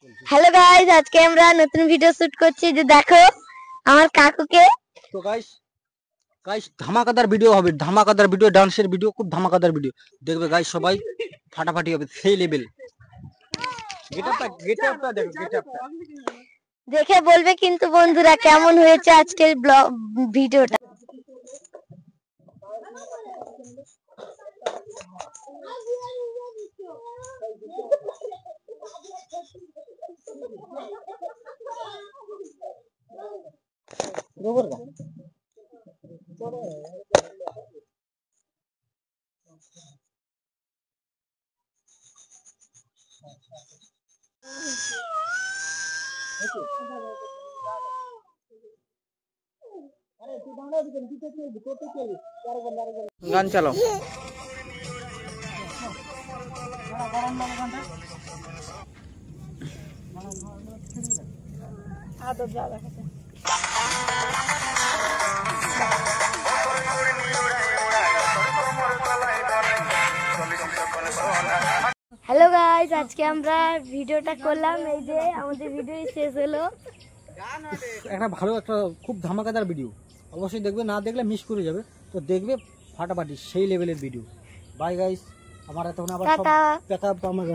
Hello guys, आज के আমরা নতুন ভিডিও শুট করছি। যে দেখো আমার কাকুকে। তো গাইস ধামাকাদার ভিডিও হবে, ধামাকাদার ভিডিও, ডান্সের ভিডিও, খুব ধামাকাদার ভিডিও দেখবে গাইস। সবাই ফাটাফাটি হবে, সেই লেভেল। গেটআপটা দেখো, গেটআপটা দেখে বলবে কিন্তু বন্ধুরা কেমন হয়েছে আজকের ব্লগ ভিডিওটা। গান চালাও। হ্যালো গাইস, আজকে আমরা ভিডিওটা করলাম। এই যে আমাদের ভিডিও শেষ হলো। একটা ভালো একটা খুব ধামাকাদার ভিডিও, অবশ্যই দেখবে, না দেখলে মিস করে যাবে। তো দেখবে ফাটাফাটি সেই লেভেলের ভিডিও। বাই গাইস, আমার এতক্ষণ আবার সব টাটা। প্যাকআপ আমার